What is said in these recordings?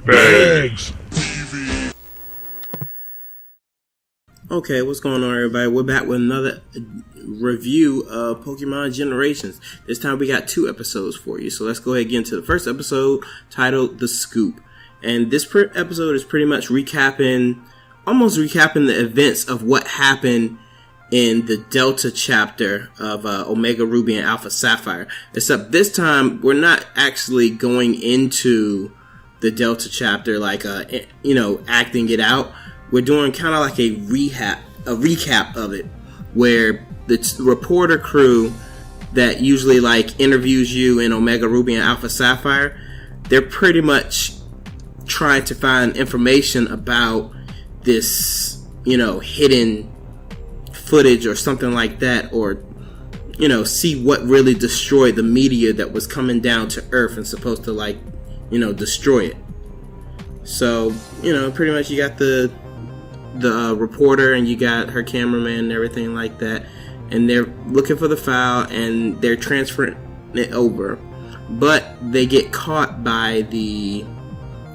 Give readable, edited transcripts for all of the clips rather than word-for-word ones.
Bags. Okay, what's going on, everybody? We're back with another review of Pokemon Generations. This time we got 2 episodes for you. So let's go ahead and get into the first episode, titled The Scoop. And this episode is pretty much almost recapping the events of what happened in the Delta chapter of Omega Ruby and Alpha Sapphire. Except this time, we're not actually going into the Delta chapter, like, acting it out. We're doing kind of like a recap of it, where the reporter crew that usually like interviews you in Omega Ruby and Alpha Sapphire, they're pretty much trying to find information about this, hidden footage or something like that, or, see what really destroyed the meteor that was coming down to Earth and supposed to destroy it. So, pretty much you got the reporter and you got her cameraman and everything like that, and they're looking for the file and they're transferring it over, but they get caught by the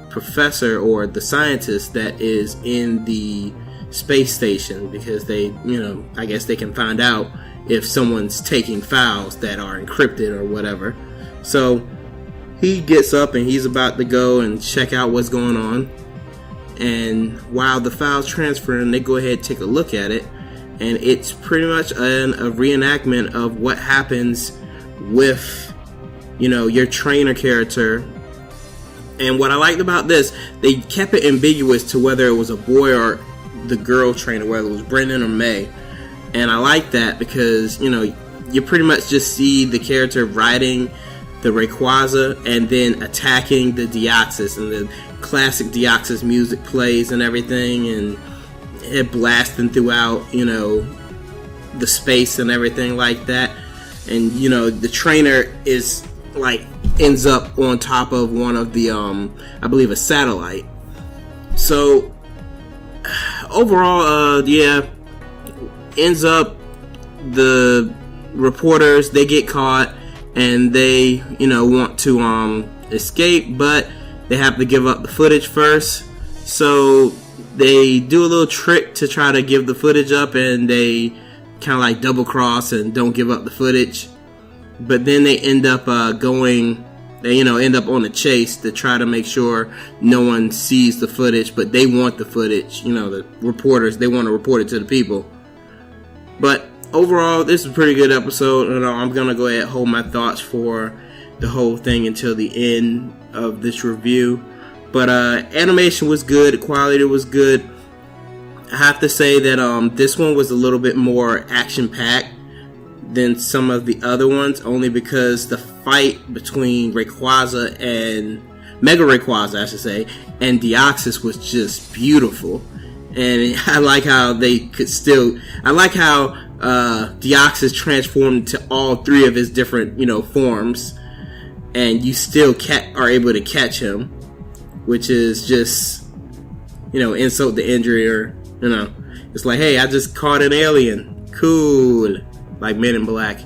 professor or the scientist that is in the space station, because they, I guess they can find out if someone's taking files that are encrypted or whatever. So he gets up and he's about to go and check out what's going on. And while the file's transferring, they go ahead and take a look at it. And it's pretty much a reenactment of what happens with, your trainer character. And what I liked about this, they kept it ambiguous to whether it was a boy or the girl trainer, whether it was Brendan or May. And I like that because, you pretty much just see the character riding the Rayquaza and then attacking the Deoxys, and the classic Deoxys music plays and everything, and it blasting throughout, the space and everything like that. And, the trainer is ends up on top of one of the, I believe a satellite. So, overall, ends up the reporters, they get caught, and they, want to escape, but they have to give up the footage first. So they do a little trick to try to give the footage up, and they kind of double cross and don't give up the footage. But then they end up end up on a chase to try to make sure no one sees the footage, but they want the footage. The reporters, they want to report it to the people. But overall, this is a pretty good episode. I'm going to go ahead and hold my thoughts for the whole thing until the end of this review. But animation was good, quality was good. I have to say that this one was a little bit more action-packed than some of the other ones, only because the fight between Rayquaza and Mega Rayquaza, I should say, and Deoxys was just beautiful. And I like how Deoxys transformed to all 3 of his different, forms, and you still are able to catch him, which is just, insult to injury, or, it's like, hey, I just caught an alien. Cool. Like Men in Black.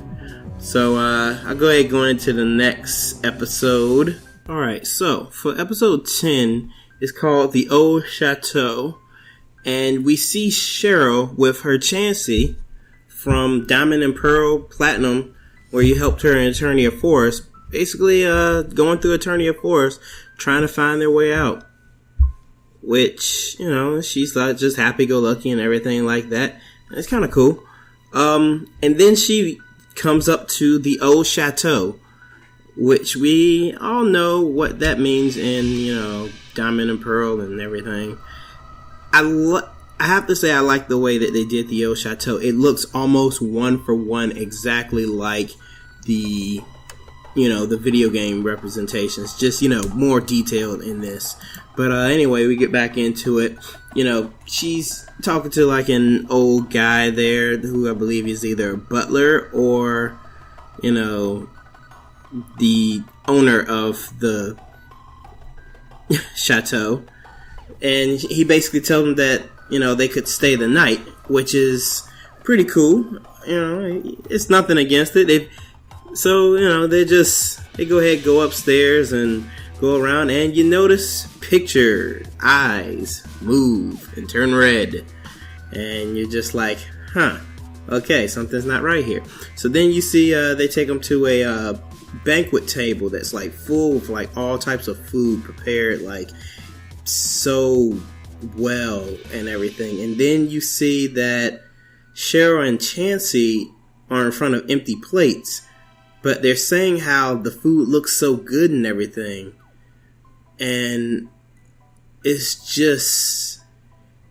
So, I'll go ahead and go into the next episode. Alright, so, for episode 10, it's called The Old Chateau. And we see Cheryl with her Chansey from Diamond and Pearl Platinum, where you helped her in Eternia Forest. Basically, going through Eternia Forest, trying to find their way out. Which, she's just happy-go-lucky and everything like that. It's kind of cool. And then she comes up to the Old Chateau, which we all know what that means in, Diamond and Pearl and everything. I have to say I like the way that they did the Old Chateau. It looks almost one for one exactly like the video game representations. Just, more detailed in this. But anyway, we get back into it. She's talking to an old guy there who I believe is either a butler or, the owner of the chateau. And he basically tells them that, they could stay the night, which is pretty cool. It's nothing against it. They go ahead, go upstairs and go around and you notice picture eyes move and turn red. And you're just like, okay, something's not right here. So then you see they take them to a banquet table that's like full of like all types of food prepared like so well and everything. And then you see that Cheryl and Chancey are in front of empty plates, but they're saying how the food looks so good and everything. And it's just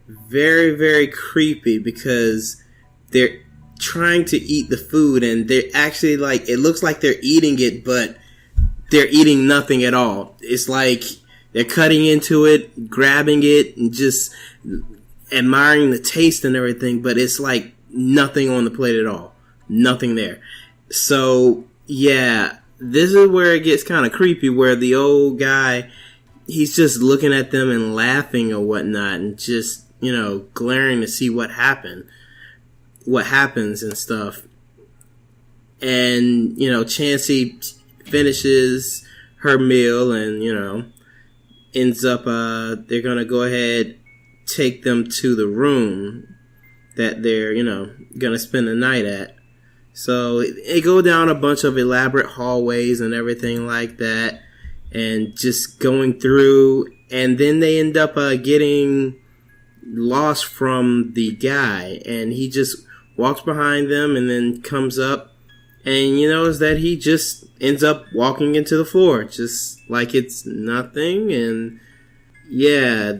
very, very creepy because they're trying to eat the food and they're actually like, it looks like they're eating it, but they're eating nothing at all. It's like they're cutting into it, grabbing it, and just admiring the taste and everything, but it's like nothing on the plate at all. Nothing there. So, yeah, this is where it gets kind of creepy, where the old guy, he's just looking at them and laughing or whatnot, and just, glaring to see what happens and stuff. And, Chancey finishes her meal and, ends up, they're gonna go ahead, take them to the room that they're, gonna spend the night at. So they go down a bunch of elaborate hallways and everything like that, and just going through, and then they end up getting lost from the guy, and he just walks behind them and then comes up, and you notice that he just ends up walking into the floor, just like it's nothing. And yeah,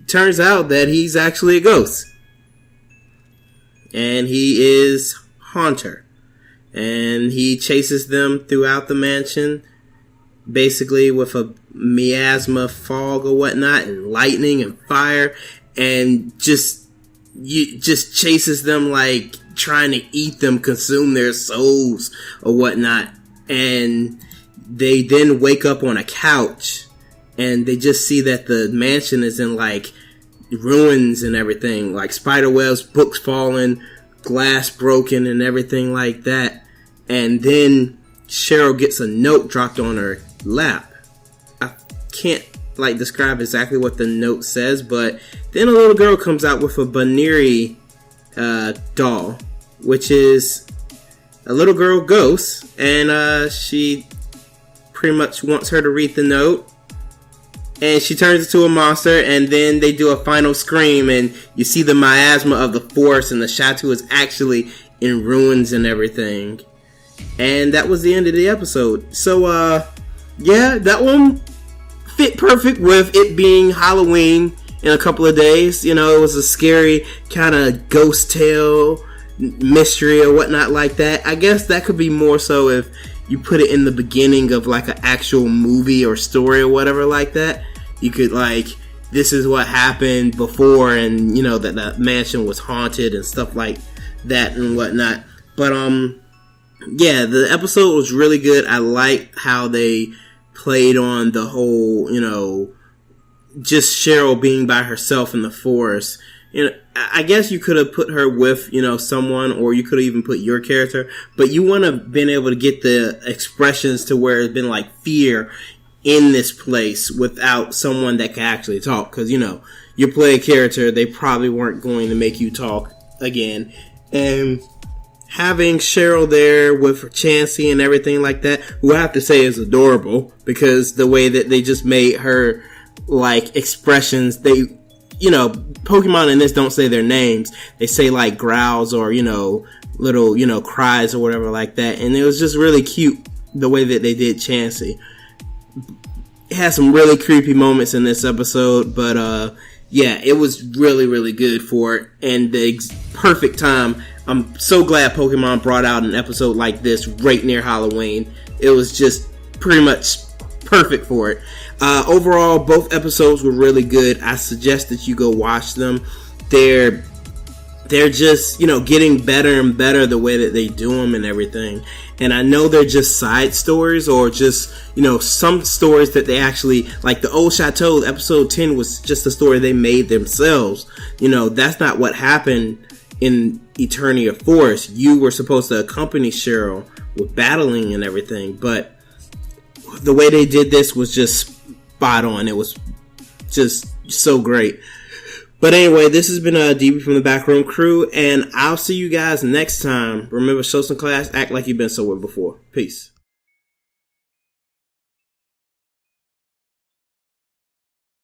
turns out that he's actually a ghost, and he is Haunter, and he chases them throughout the mansion, basically with a miasma fog or whatnot, and lightning and fire, and just chases them like trying to eat them, consume their souls or whatnot. And they then wake up on a couch, and they just see that the mansion is in like ruins and everything, like spider webs, books falling, glass broken and everything like that. And then Cheryl gets a note dropped on her lap. I can't describe exactly what the note says, but then a little girl comes out with a Baneri doll, which is a little girl ghost, and she pretty much wants her to read the note, and she turns into a monster, and then they do a final scream, and you see the miasma of the forest, and the chateau is actually in ruins and everything. And that was the end of the episode. So yeah, that one fit perfect with it being Halloween in a couple of days. It was a scary kind of ghost tale, mystery or whatnot like that. I guess that could be more so if you put it in the beginning of like an actual movie or story or whatever like that. You could this is what happened before, and that the mansion was haunted and stuff like that and whatnot. But yeah, the episode was really good. I liked how they played on the whole, just Cheryl being by herself in the forest. I guess you could have put her with, someone, or you could have even put your character, but you want to have been able to get the expressions to where it's been like fear in this place without someone that can actually talk. Cause you play a character, they probably weren't going to make you talk again. And having Cheryl there with Chancey and everything like that, who I have to say is adorable, because the way that they just made her expressions, they, Pokemon in this don't say their names. They say growls or, little, cries or whatever like that. And it was just really cute the way that they did Chancey. It had some really creepy moments in this episode, but yeah, it was really, really good for it, and the perfect time. I'm so glad Pokemon brought out an episode like this right near Halloween. It was just pretty much perfect for it. Overall, both episodes were really good. I suggest that you go watch them. They're just, getting better and better the way that they do them and everything. And I know they're just side stories, or just, some stories that they actually, like the Old Chateau, episode 10 was just a story they made themselves. That's not what happened in Eternia Forest. You were supposed to accompany Cheryl with battling and everything, but the way they did this was just spot on. It was just so great. But anyway, this has been DB from the Backroom Crew, and I'll see you guys next time. Remember, show some class, act like you've been somewhere before. Peace.